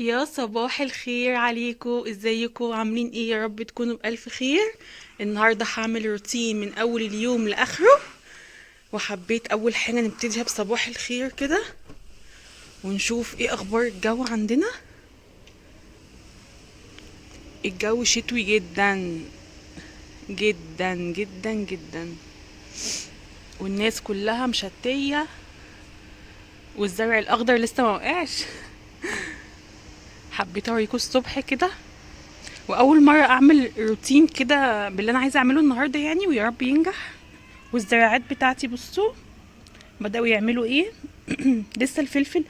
يا صباح الخير عليكم، ازيكم؟ عاملين ايه؟ يا رب تكونوا بألف خير. النهارده هعمل روتين من اول اليوم لاخره، وحبيت اول حاجه نبتديها بصباح الخير كده، ونشوف ايه اخبار الجو عندنا. الجو شتوي جدا جدا جدا جدا، والناس كلها مشتيه، والزرع الاخضر لسه ما وقعش. حبيت اوريكم الصبح كده، واول مره اعمل روتين كده باللي انا عايزه اعمله النهارده يعني، ويا رب ينجح. والزراعات بتاعتي بصوا بدأوا يعملوا ايه. لسه الفلفل.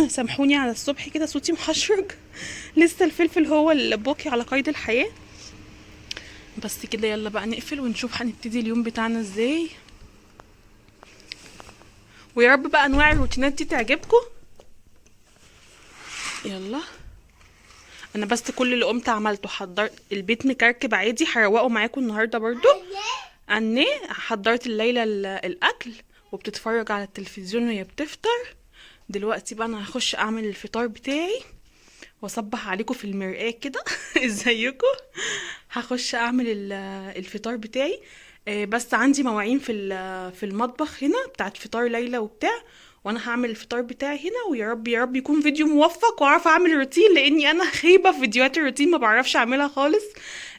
سامحوني على الصبح كده صوتي محشرج. لسه الفلفل هو اللي باقي على قيد الحياة. بس كده يلا بقى نقفل ونشوف هنبتدي اليوم بتاعنا ازاي. ويا رب بقى انواع الروتينات دي تعجبكم. يلا. انا بس كل اللي قمت عملته حضرت البيت مكركب عادي، هروقه معاكم النهارده برضو. اني حضرت الليله الاكل، وبتتفرج على التلفزيون وهي بتفطر. دلوقتي بقى انا هخش اعمل الفطار بتاعي، واصبح عليكم في المرآة كده. ازيكم؟ هخش اعمل الفطار بتاعي. بس عندي مواعين في المطبخ هنا بتاعت فطار ليلى وبتاع، وانا هعمل الفطار بتاعي هنا. ويا رب يا رب يكون فيديو موفق واعرف اعمل روتين، لاني انا خايبه في فيديوهات الروتين، ما بعرفش اعملها خالص.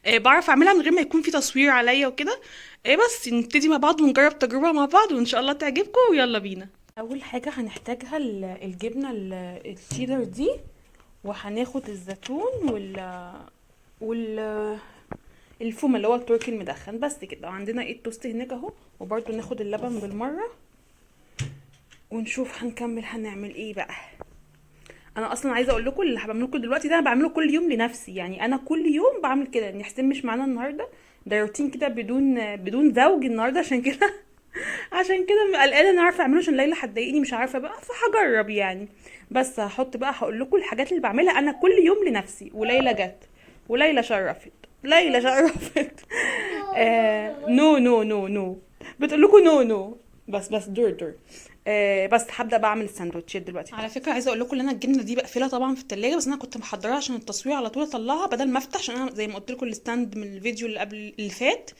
بعرف اعملها من غير ما يكون في تصوير عليا وكده. بس نبتدي مع بعض ونجرب تجربه مع بعض، وان شاء الله تعجبكم. ويلا بينا. اول حاجه هنحتاجها الجبنه الشيدر دي، وهناخد الزيتون وال الفوم اللي هو التركي المدخن. بس كده. وعندنا ايه التوست هناك اهو. وبرده ناخد اللبن بالمره، ونشوف هنكمل هنعمل ايه بقى. انا اصلا عايزه اقول لكم اللي بعمله لكم دلوقتي ده انا بعمله كل يوم لنفسي، يعني انا كل يوم بعمل كده. ان حسين مش معانا النهارده، ده روتين كده بدون زوج النهارده، عشان كده. عشان كده قلقانه ان اعرف اعمله، عشان ليلى هتضايقني مش عارفه بقى، فهجرب يعني. بس هحط بقى، هقول لكم الحاجات اللي بعملها انا كل يوم لنفسي. وليلى جت، وليلى شرفت، ليلى شرفت. نو نو نو نو. بتقول لكم نو نو. بس دور دور. بس هبدا بعمل الساندوتشات دلوقتي. على فكره عايزه اقول لكم ان انا الجبنه دي بقفلها طبعا في التلاجة، بس انا كنت محضراها عشان التصوير على طول اطلعها بدل ما افتح، عشان انا زي ما قلت لكم الستاند من الفيديو اللي قبل اللي فات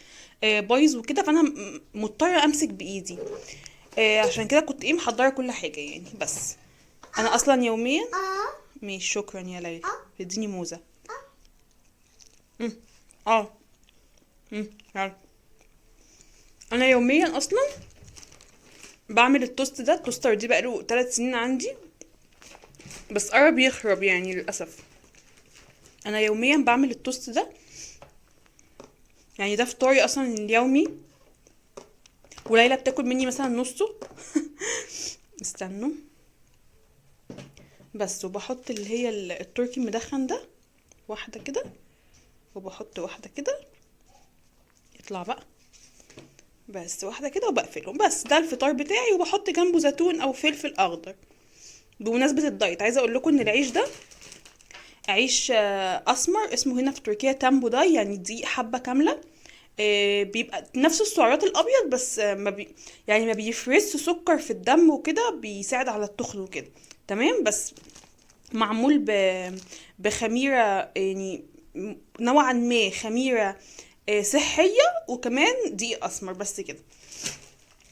بايظ وكده، فانا مضطره امسك بايدي. عشان كده كنت محضره كل حاجه يعني. بس انا اصلا يوميا. ماشي، شكرا يا ليلى. اديني موزه. أم، اه. يلا. انا يوميا اصلا بعمل التوست ده. التوستر دي بقاله 3 سنين عندي، بس قرب يخرب يعني للاسف. انا يوميا بعمل التوست ده، يعني ده فطاري اصلا اليومي. وليلى بتاكل مني مثلا نصه. استنوا. بس وبحط اللي هي التركي المدخن ده، واحده كده، وبحط واحده كده، يطلع بقى. بس واحده كده وبقفلهم. بس ده الفطار بتاعي، وبحط جنبه زيتون او فلفل اخضر. بمناسبه الدايت عايزه اقول لكم ان العيش ده عيش اسمر، اسمه هنا في تركيا تامبو داي، يعني دي حبه كامله. بيبقى نفس السعرات الابيض، بس يعني ما بيفرزش سكر في الدم وكده، بيساعد على التخن وكده. تمام. بس معمول بخميره يعني، نوعا ما خميره صحيه، وكمان دقيق اسمر. بس كده.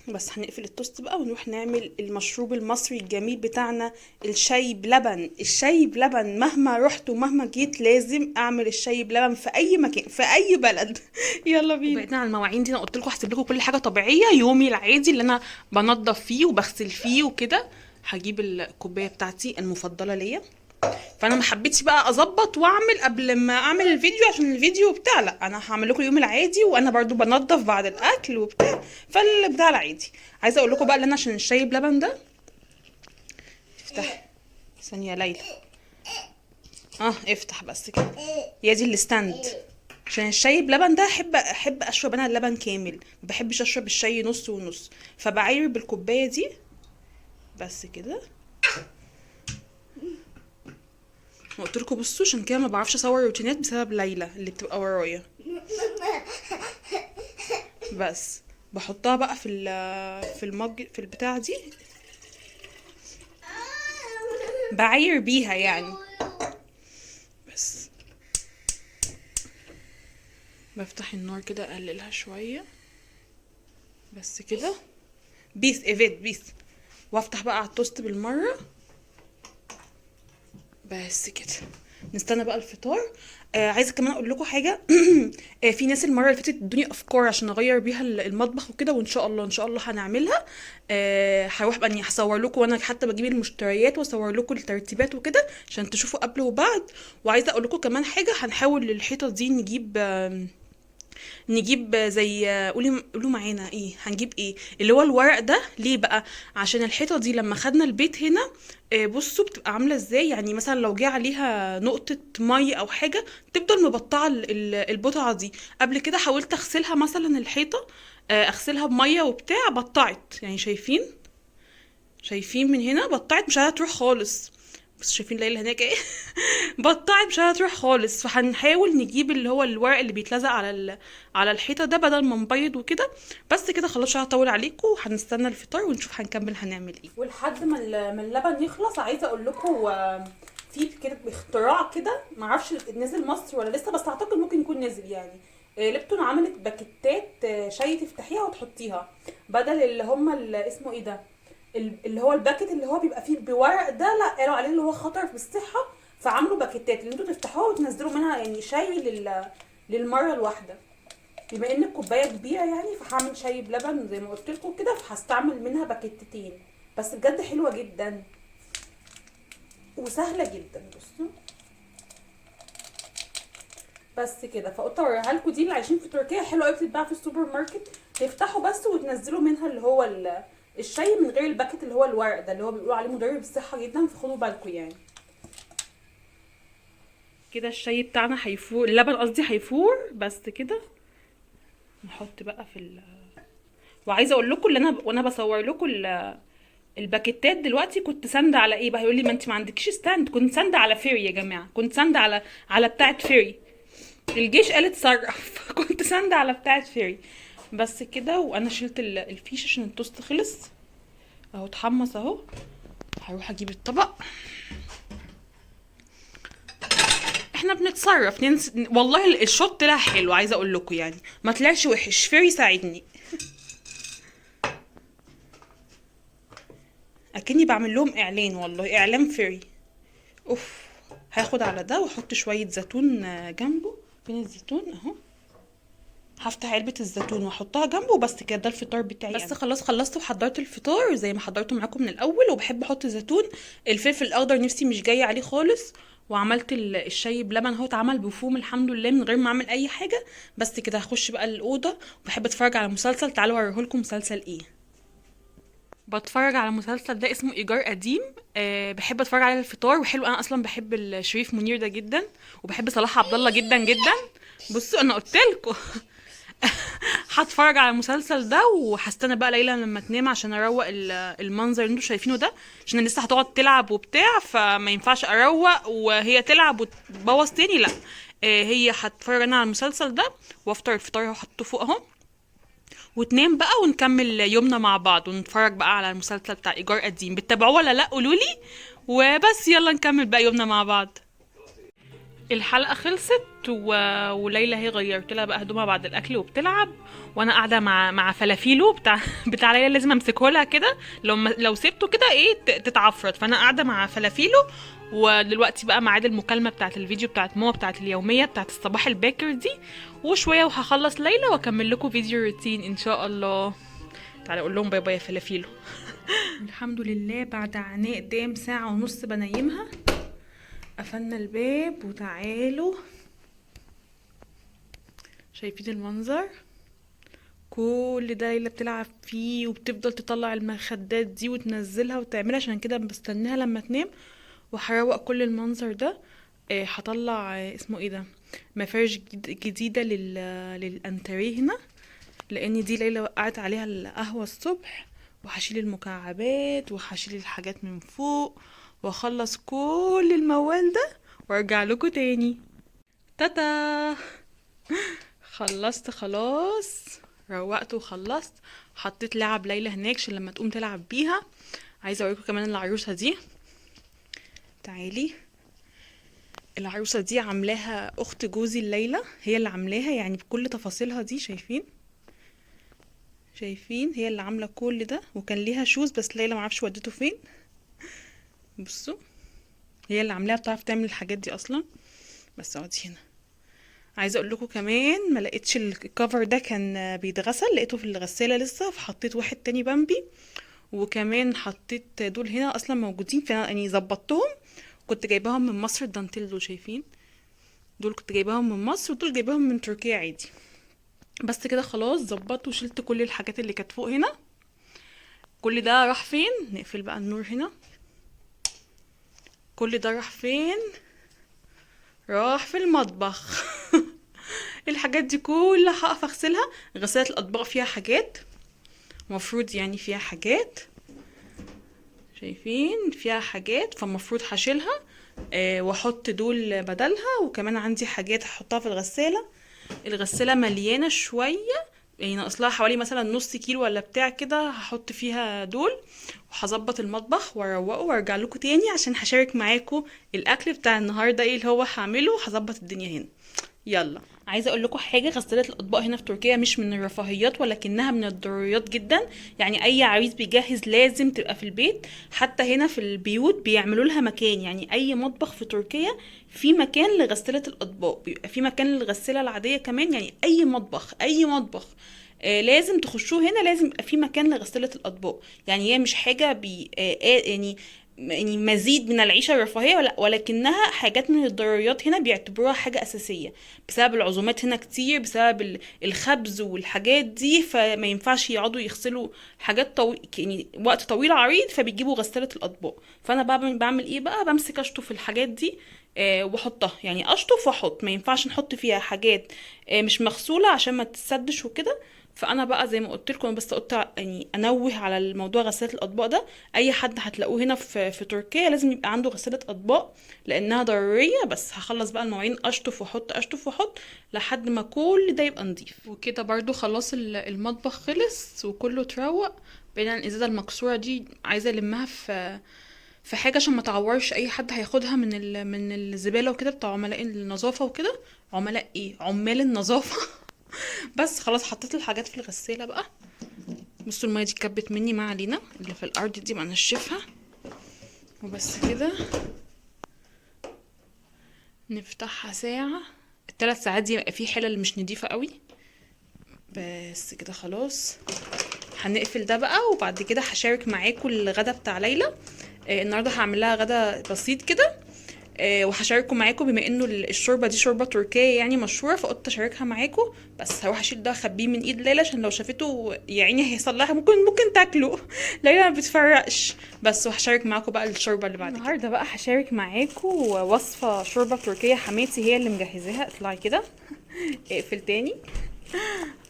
بس هنقفل التوست بقى ونروح نعمل المشروب المصري الجميل بتاعنا، الشاي بلبن. الشاي بلبن مهما رحت ومهما جيت لازم اعمل الشاي بلبن في اي مكان في اي بلد. يلا بينا. وبعدين على المواعين دي انا قلت لكم هسيب لكم كل حاجه طبيعيه. يومي العادي اللي انا بنضف فيه وبغسل فيه وكده. هجيب الكوبايه بتاعتي المفضله ليا. فانا ما حبيتش بقى اظبط واعمل قبل ما اعمل الفيديو، عشان الفيديو بتاع، لا انا هعمل لكم اليوم العادي، وانا برضو بنضف بعد الاكل وبتاع، فالبتاع العادي. عايزه اقول لكم بقى ان انا عشان الشاي بلبن ده. افتح ثانيه يا ليلى. افتح بس كده. يا دي الستاند. عشان الشاي بلبن ده احب اشرب انا اللبن كامل، ما بحبش اشرب الشاي نص ونص، فبعاير بالكوبايه دي. بس كده. قلت لكم بصوا، عشان كده ما بعرفش اصور روتينات بسبب ليلى اللي بتبقى ورايا. بس بحطها بقى في المج في البتاع دي، بعاير بيها يعني. بس بفتح النار كده اقللها شويه بس كده. بيس ايفيت بيس. وافتح بقى على التوست بالمره بس كده. نستنى بقى الفطار. عايزه كمان اقول لكم حاجه. في ناس المره اللي فاتت ادوني افكار عشان اغير بيها المطبخ وكده، وان شاء الله ان شاء الله هنعملها. هروح بقى اني هصور لكم، وانا حتى بجيب المشتريات واصور لكم الترتيبات وكده عشان تشوفوا قبل وبعد. وعايزه اقول لكم كمان حاجه، هنحاول الحيطه دي نجيب زي قولوا معانا ايه هنجيب، ايه اللي هو الورق ده ليه بقى؟ عشان الحيطه دي لما خدنا البيت هنا بصوا بتبقى عامله ازاي، يعني مثلا لو جه عليها نقطه ميه او حاجه تفضل مبطعه البقعه دي. قبل كده حاولت اغسلها مثلا الحيطه، اغسلها بميه وبتاع، بطعت يعني. شايفين من هنا بطعت، مش هتروح خالص. بس شايفين ليلى هناك ايه؟ بطعت مش هتروح خالص. فهنحاول نجيب اللي هو الورق اللي بيتلزق على الحيطه ده بدل ما نبيض وكده. بس كده خلاص، مش هطول عليكم، وهنستنى الفطار ونشوف هنكمل هنعمل ايه. ولحد ما ما اللبن يخلص، عايزه اقول لكم في كده اختراع كده، معرفش نزل مصر ولا لسه، بس اعتقد ممكن يكون نزل يعني. ليبتون عملت باكيتات شاي تفتحيها وتحطيها بدل اللي هم اسمه ايه ده، اللي هو الباكت اللي هو بيبقى فيه بورق ده، لا قالوا عليه اللي هو خطر بالصحه. فعملوا باكيتات اللي انتوا تفتحوها وتنزلوا منها يعني شاي للمره الواحده. بما ان الكوبايه كبيره يعني، فهعمل شاي بلبن زي ما قلت لكم كده، فهستعمل منها باكيتتين. بس بجد حلوه جدا وسهله جدا. بصوا بس كده. فقلت اوريها لكم، دي اللي عايشين في تركيا حلوه قوي، بتتباع في السوبر ماركت. تفتحوا بس وتنزلوا منها اللي هو الشاي من غير الباكت اللي هو الورق ده، اللي هو بيقولوا عليه مضر بالصحه جدا، فخدوا بالكم يعني. كده الشاي بتاعنا هيفور، اللبن قصدي هيفور بس كده. نحط بقى وعايزه اقول لكم اللي وانا بصور لكم الباكيتات دلوقتي، كنت ساندة على ايه بقى؟ هيقول لي ما انت ما عندكيش ستاند. كنت ساندة على فيري يا جماعه، كنت ساندة على بتاعه فيري. الجيش قالت صرف. كنت ساندة على بتاعه فيري بس كده. وانا شلت الفيش عشان التوست خلص اهو، اتحمص اهو. هروح اجيب الطبق. احنا بنتصرف والله الشوت طلع حلو، عايزه اقول لكم يعني ما طلعش وحش. فيري ساعدني، اكني بعمل لهم اعلان، والله اعلان فيري. اوف. هاخد على ده واحط شويه زيتون جنبه. فين الزيتون؟ اهو. هفتح علبة الزيتون واحطها جنبه بس كده. ده الفطار بتاعي بس أنا. خلاص خلصت وحضرت الفطار زي ما حضرته معاكم من الاول. وبحب احط زيتون. الفلفل الاخضر نفسي مش جايه عليه خالص. وعملت الشاي بلبن اهو، اتعمل بفوم الحمد لله من غير ما اعمل اي حاجه. بس كده هخش بقى الاوضه. وبحب اتفرج على مسلسل، تعالوا اوريهولكم مسلسل ايه. بتفرج على مسلسل ده اسمه ايجار قديم. بحب اتفرج عليه الفطار وحلو. انا اصلا بحب الشريف منير ده جدا، وبحب صلاح عبد الله جدا جدا. بصوا انا قلت لكم. هتفرج على المسلسل ده وهستنى بقى ليلى لما تنام عشان اروق المنظر اللي انتوا شايفينه ده، عشان لسه هتقعد تلعب وبتاع، فما ينفعش اروق وهي تلعب وتبوظ تاني. لا هي هتفرج انا على المسلسل ده وافطر الفطار اهو، حطه فوق اهو، وتنام بقى ونكمل يومنا مع بعض ونتفرج بقى على المسلسل بتاع ايجار قديم. بتتابعوه ولا لا؟ قولولي. وبس يلا نكمل بقى يومنا مع بعض. الحلقة خلصت وليلى هي غيرت لها بقى هدومها بعد الاكل وبتلعب، وانا قاعده مع فلافيلو بتاع ليلى. لازم امسكه لها كده، لو سبته كده ايه تتعفرت. فانا قاعده مع فلافيلو. ودلوقتي بقى ميعاد المكالمه بتاعت الفيديو بتاعت ماما بتاعت اليوميه بتاعت الصباح الباكر دي. وشويه وهخلص ليلى واكمل لكم فيديو روتين ان شاء الله. تعالى اقول لهم باي باي يا فلافيلو. الحمد لله بعد عناء دام ساعه ونص بنيمها قفلنا الباب. وتعالوا شايفين المنظر؟ كل ده ليلى بتلعب فيه وبتفضل تطلع المخدات دي وتنزلها وتعملها، عشان كده بستناها لما تنام. وهروق كل المنظر ده. هطلع اسمه ايه ده، مفارش جديدة للانتريه هنا، لان دي ليلى وقعت عليها القهوة الصبح. وهشيل المكعبات وهشيل الحاجات من فوق واخلص كل الموال ده وارجع لكم تاني. تاتا. خلصت خلاص، روقت وخلصت. حطيت لعب ليلى هناك عشان لما تقوم تلعب بيها. عايزه اوريكم كمان العروسه دي. تعالي. العروسة دي عاملاها اخت جوزي الليلة، هي اللي عاملاها يعني بكل تفاصيلها دي. شايفين هي اللي عاملة كل ده، وكان ليها شوز بس ليلى معرفش ودته فين. بصوا هي اللي عاملاها، بتعرف تعمل الحاجات دي اصلا. بس اقعدي هنا. عايزه اقول لكم كمان ما لقيتش الكفر ده كان بيتغسل، لقيته في الغسالة لسه، فحطيت واحد تاني بامبي. وكمان حطيت دول هنا اصلا موجودين يعني ظبطتهم، كنت جايباهم من مصر الدانتيل. دول شايفين، دول كنت جايباهم من مصر، ودول جايباهم من تركيا عادي. بس كده خلاص ظبطت وشلت كل الحاجات اللي كانت فوق هنا. كل ده راح فين؟ نقفل بقى النور هنا. كل ده راح فين؟ راح في المطبخ. الحاجات دي كلها هقف اغسلها. غسالة الاطباق فيها حاجات، مفروض يعني فيها حاجات، شايفين فيها حاجات، فمفروض هشيلها واحط دول بدلها. وكمان عندي حاجات هحطها في الغسالة. الغسالة مليانة شوية، يعني ناقصلها حوالي مثلا نص كيلو ولا بتاع كده، هحط فيها دول. وهظبط المطبخ واروقه وارجع لكم تاني عشان هشارك معاكم الاكل بتاع النهارده ايه اللي هو هعمله. هظبط الدنيا هنا. يلا. عايزه اقول لكم حاجه، غساله الاطباق هنا في تركيا مش من الرفاهيات ولكنها من الضروريات جدا. يعني اي عريس بيجهز لازم تبقى في البيت. حتى هنا في البيوت بيعملوا لها مكان، يعني اي مطبخ في تركيا في مكان لغساله الاطباق، بيبقى في مكان للغساله العاديه كمان. يعني اي مطبخ لازم تخشوه هنا لازم يبقى في مكان لغسالة الأطباق. يعني هي مش حاجة يعني مزيد من العيشة الرفاهية، ولكنها حاجات من الضروريات. هنا بيعتبروها حاجة أساسية بسبب العزومات هنا كتير، بسبب الخبز والحاجات دي، فما ينفعش يقعدوا يغسلوا حاجات يعني وقت طويل عريض، فبيجيبوا غسالة الأطباق. فأنا بعمل إيه بقى؟ بمسك أشطف الحاجات دي واحطها، يعني اشطف واحط. ما ينفعش نحط فيها حاجات مش مغسوله عشان ما تسدش وكده. فانا بقى زي ما قلت لكم، بس قلت يعني انوه على الموضوع غساله الاطباق ده. اي حد هتلاقوه هنا في تركيا لازم يبقى عنده غساله اطباق لانها ضروريه. بس هخلص بقى المواعين، اشطف واحط اشطف واحط لحد ما كل ده يبقى نضيف. وكده برضو خلاص المطبخ خلص وكله اتروق. بين الازازه المكسوره دي عايزه المها في حاجه عشان ما تعورش اي حد هياخدها من الزباله وكده، بتاع عملاء النظافه وكده. عملاء ايه؟ عمال النظافه. بس خلاص حطيت الحاجات في الغساله بقى. بصوا الميه دي كبت مني، ما علينا، اللي في الارض دي بنشفها وبس كده. نفتحها ساعه، الثلاث ساعات دي يبقى في حلل مش نضيفه قوي. بس كده خلاص هنقفل ده بقى. وبعد كده هشارك معاكم الغدا بتاع ليلى. النهارده هعمل لها غدا بسيط كده. وهشارككم معاكم بما انه الشوربه دي شوربه تركيه يعني مشهوره، فقلت اشاركها معاكم. بس هروح اشيل ده اخبيه من ايد ليلى عشان لو شافته يا عيني هيحصل لها، ممكن تاكله. ليلى ما بتفرقش. بس وهشارك معاكم بقى الشوربه اللي بعد كده. النهارده بقى هشارك معاكم وصفه شوربه تركيه حماتي هي اللي مجهزاها. اطلعي كده. اقفل تاني.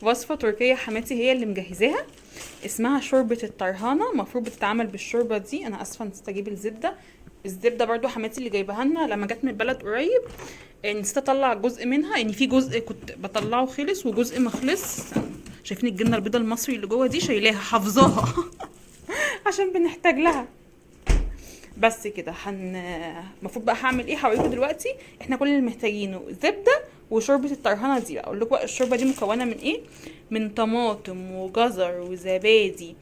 وصفه تركيه حماتي هي اللي مجهزاها، اسمها شوربة الطرهانة. المفروض بتتعمل بالشوربة دي. انا اسفة نسيت اجيب الزبدة برضو حماتي اللي جايبها لنا لما جت من البلد قريب. نسيت اطلع جزء منها، يعني في جزء كنت بطلعه خلص وجزء ما خلص. شايفين الجبنة البيضاء المصري اللي جوه دي؟ شايلاها حافظاها. عشان بنحتاج لها. بس كده المفروض بقى هعمل ايه هوريكم دلوقتي. احنا كل اللي محتاجينه زبده وشوربه الطرهانه دي. اقول لكم بقى الشوربه دي مكونه من ايه. من طماطم وجزر وزبادي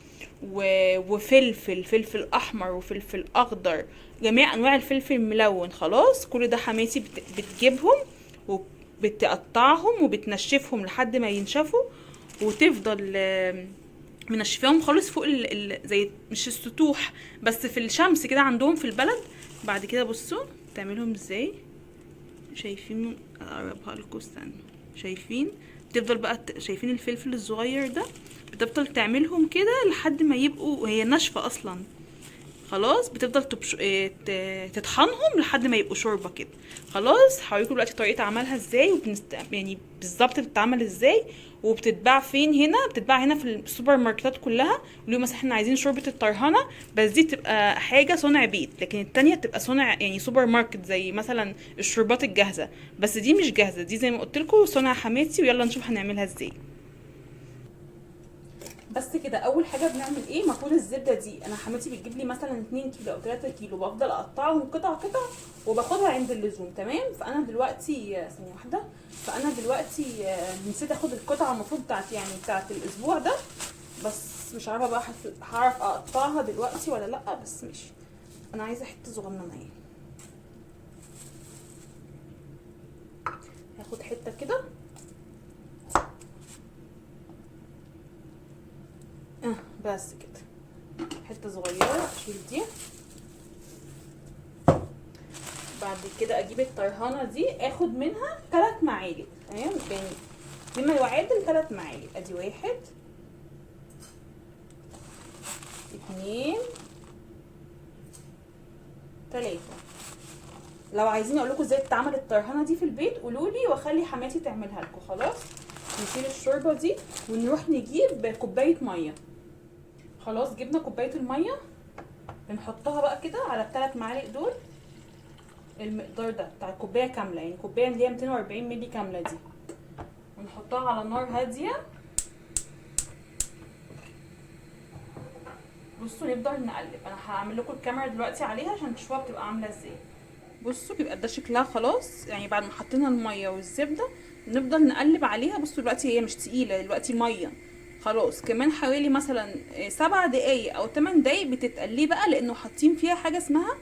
فلفل احمر وفلفل اخضر، جميع انواع الفلفل الملون. خلاص كل ده حماتي بتجيبهم وبتقطعهم وبتنشفهم لحد ما ينشفوا، وتفضل منشفاهم خالص فوق زي مش السطوح بس في الشمس كده عندهم في البلد. بعد كده بصوا تعملهم ازاي. شايفين؟ اقربها لكم استنى. شايفين؟ بتفضل بقى شايفين الفلفل الصغير ده؟ بتفضل تعملهم كده لحد ما يبقوا، وهي ناشفه اصلا خلاص. بتفضل تطحنهم لحد ما يبقوا شوربه كده. خلاص هوريكم دلوقتي طريقه عملها ازاي يعني بالظبط بتتعمل ازاي وبتتباع فين. هنا بتتباع هنا في السوبر ماركتات كلها. اليوم مثلا احنا عايزين شوربه الطرهانه، بس دي تبقى حاجه صنع بيت، لكن التانية تبقى صنع يعني سوبر ماركت زي مثلا الشوربات الجاهزه. بس دي مش جاهزه، دي زي ما قلت لكم صنع حماتي. ويلا نشوف هنعملها ازاي. بس كده اول حاجه بنعمل ايه، المفروض الزبده دي انا حماتي بتجيب لي مثلا 2 كيلو او 3 كيلو، بفضل اقطعهم قطع قطع وباخدها عند اللزوم. تمام. فانا دلوقتي ثانيه واحده، فانا دلوقتي نسيت اخد القطعه المفروض بتاعت الاسبوع ده، بس مش عارفه بقى هعرف اقطعها دلوقتي ولا لا، بس ماشي. انا عايزه حته صغننه يعني، هاخد حته كده بس كده، حته صغيره اشيل دي. بعد كده اجيب الطرهانه دي اخد منها 3 معالق. تمام، يعني بما يعادل 3 معالق. ادي 1 2 3. لو عايزين اقول لكم ازاي تتعمل الطرهانه دي في البيت قولوا لي واخلي حماتي تعملها لكم. خلاص، نشيل الشوربه دي ونروح نجيب كوبايه ميه. خلاص، جبنا كوبايه الميه، بنحطها بقى كده على ال3 معالق دول، المقدار ده بتاع الكوبايه كامله، يعني الكوبايه اللي هي 240 مللي كامله دي، ونحطها على نار هاديه. بصوا نفضل نقلب. انا هعمل لكم الكاميرا دلوقتي عليها عشان تشوفوها بتبقى عامله ازاي. بصوا بيبقى ده شكلها خلاص، يعني بعد ما حطينا الميه والزبده نفضل نقلب عليها. بصوا دلوقتي هي مش تقيله، دلوقتي ميه خلاص. كمان حوالي مثلا 7 دقايق او 8 دقايق بتتقلي بقى، لانه حاطين فيها حاجه اسمها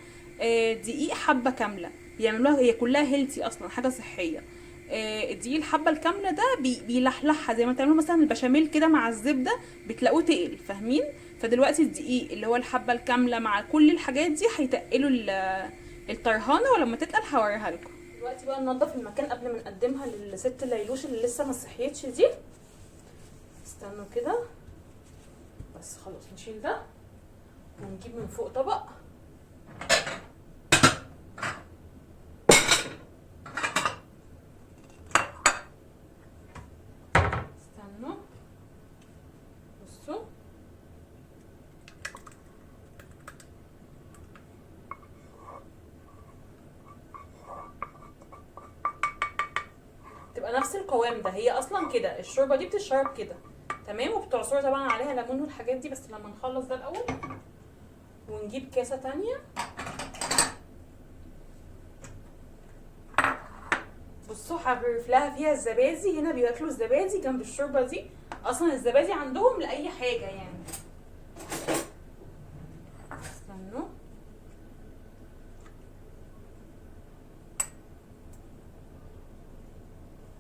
دقيق حبه كامله، بيعملوها هي كلها هيلتي اصلا، حاجه صحيه. الدقيق الحبه الكامله ده بيلحلحها زي ما تعملوا مثلا البشاميل كده مع الزبده، بتلاقوه تقل، فاهمين؟ فدلوقتي الدقيق اللي هو الحبه الكامله مع كل الحاجات دي هيتقلوا الطرهانه، ولما تتقل هوريها لكم. دلوقتي بقى ننضف المكان قبل ما نقدمها للست ليلوش اللي لسه ما صحيتش دي. استنوا كده بس، خلاص نشيل ده ونجيب من فوق طبق. استنوا بصوا، تبقى نفس القوام ده. هي اصلا كده الشوربه دي بتتشرب كده. تمام، وبتعصروا طبعا عليها ليمون والحاجات دي، بس لما نخلص ده الاول. ونجيب كاسه تانية. بصوا هغرف لها فيها الزبادي. هنا بياكلوا الزبادي جنب الشوربه دي، اصلا الزبادي عندهم لاي حاجه يعني. استنوا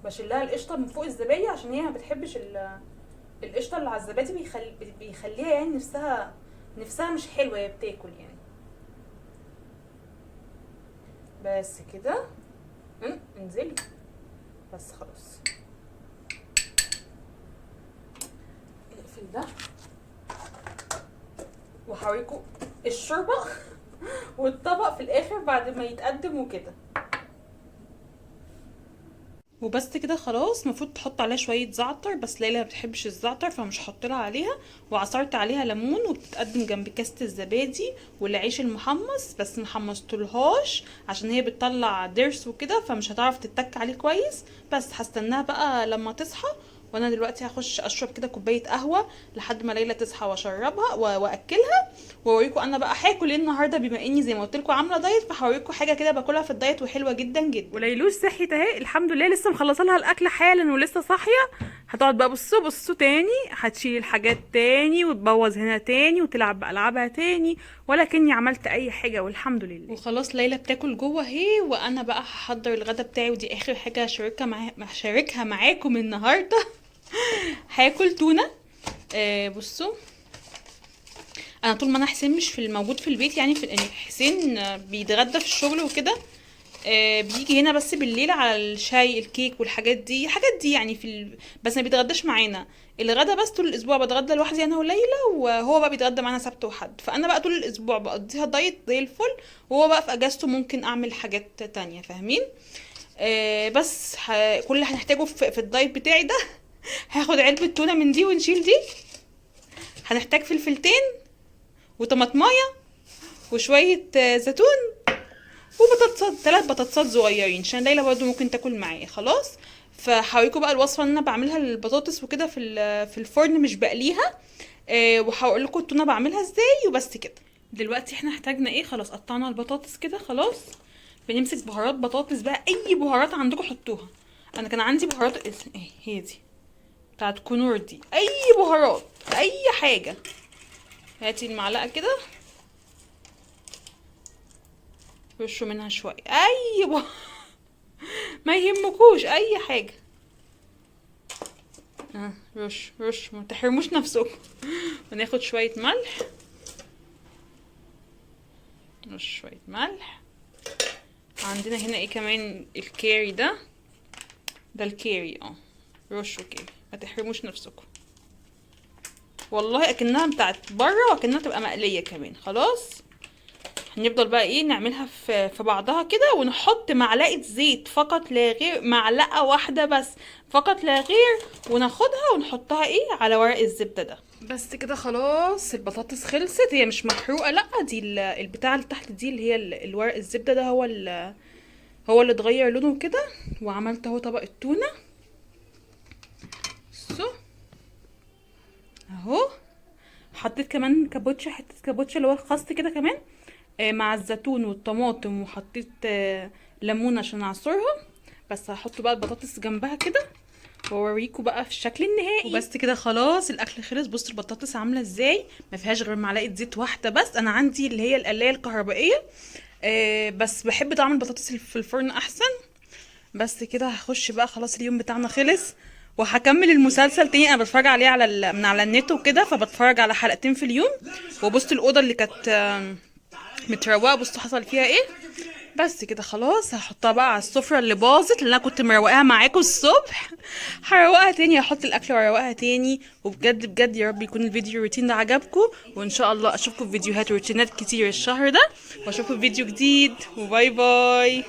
بشيلها القشطه من فوق الزبادي عشان هي ما بتحبش القشطه اللي على الزبادي، بيخليها يعني نفسها مش حلوه هي بتاكل يعني. بس كده انزلي بس، خلاص نقفل ده وهوريكم الشوربه والطبق في الاخر بعد ما يتقدم وكده. وبس كده خلاص. المفروض تحط عليها شويه زعتر، بس ليلى ما بتحبش الزعتر فمش هحطلها عليها. وعصرت عليها ليمون، وبتتقدم جنب كاسه الزبادي والعيش المحمص، بس محمصتلهاش عشان هي بتطلع ضرس وكده فمش هتعرف تتك عليه كويس. بس هستناها بقى لما تصحى. وانا دلوقتي هخش اشرب كده كوبايه قهوه لحد ما ليلى تصحى واشربها واكلها، واوريكم انا بقى هاكل ايه النهارده، بما اني زي ما قلت لكم عامله دايت، فهوريكم حاجه كده باكلها في الدايت وحلوه جدا جدا. وليلوش صحيت اهي الحمد لله، لسه مخلصه لها الاكل حالا ولسه صاحيه. هتقعد بقى بصوا تاني، هتشيل الحاجات تاني وتبوظ هنا تاني وتلعب بألعابها تاني، ولا كني عملت اي حاجه والحمد لله. وخلاص ليلى بتاكل جوه اهي، وانا بقى هحضر الغدا بتاعي، ودي اخر حاجه هشاركها معاكم النهارده. هاكل تونه. بصوا انا طول ما انا حسين مش موجود في البيت، يعني حسين بيتغدى في الشغل وكده، بيجي هنا بس بالليل على الشاي الكيك والحاجات دي يعني بس ما بيتغداش معانا. الغدا بس طول الاسبوع بتغدى لوحدي انا وليلى، وهو بقى بيتغدى معانا سبت وحد. فانا بقى طول الاسبوع بقضيها دايت زي الفل، وهو بقى في اجازته ممكن اعمل حاجات تانية، فاهمين؟ بس كل اللي هنحتاجه في الدايت بتاعي ده هاخد علبة تونة من دي ونشيل دي. هنحتاج فلفلتين وطماطمايه وشويه زيتون وبطاطسات، 3 بطاطسات صغيرين عشان ليلى برضو ممكن تاكل معايا. خلاص فهوريكم بقى الوصفه اللي انا بعملها للبطاطس وكده في الفرن مش بقليها. وهقول لكم التونه بعملها ازاي وبس كده. دلوقتي احنا احتاجنا ايه؟ خلاص قطعنا البطاطس كده خلاص. بنمسك بهارات بطاطس بقى، اي بهارات عندكم حطوها. انا كان عندي بهارات ايه هي دي بتاعت كنور دي، اي بهارات اي حاجه. هاتي المعلقه كده رشوا منها شويه اي ما يهمكوش اي حاجه. رش ما تحرموش نفسكم. وناخد شويه ملح، رش شويه ملح. عندنا هنا ايه كمان؟ الكاري ده الكاري رشوا كاري، ما تحرموش نفسكم والله، اكنها بتاعت بره واكنها تبقى مقليه كمان. خلاص هنفضل بقى ايه نعملها في بعضها كده، ونحط معلقه زيت فقط لا غير، معلقه واحده بس فقط لا غير، وناخدها ونحطها ايه على ورق الزبده ده. بس كده خلاص البطاطس خلصت. هي مش محروقه، لا دي البتاع اللي تحت دي اللي هي الورق الزبده ده هو اللي اتغير لونه كده. وعملت اهو طبق التونه اهو. حطيت كمان كابوتشا، حته كابوتشا اللي هو الخس كده كمان مع الزيتون والطماطم، وحطيت ليمون عشان اعصرها. بس هحط بقى البطاطس جنبها كده واوريكم بقى في الشكل النهائي. وبس كده خلاص الاكل خلص. بصوا البطاطس عامله ازاي، ما فيهاش غير معلقه زيت واحده بس. انا عندي اللي هي القلايه الكهربائيه بس بحب طعم البطاطس في الفرن احسن. بس كده هخش بقى خلاص، اليوم بتاعنا خلص. وهكمل المسلسل تاني. انا بتفرج عليه من على النت وكده، فبتفرج على حلقتين في اليوم. وبصوا الاوضه اللي كانت متروقه، بصوا حصل فيها ايه. بس كده خلاص هحطها بقى على السفره اللي باظت، اللي انا كنت مروقاها معاكم الصبح. هروقها تاني، هحط الاكل واروقها تاني. وبجد بجد يا رب يكون الفيديو روتين ده عجبكم، وان شاء الله اشوفكم في فيديوهات روتينات كتير الشهر ده. واشوفكم في فيديو جديد، وباي باي.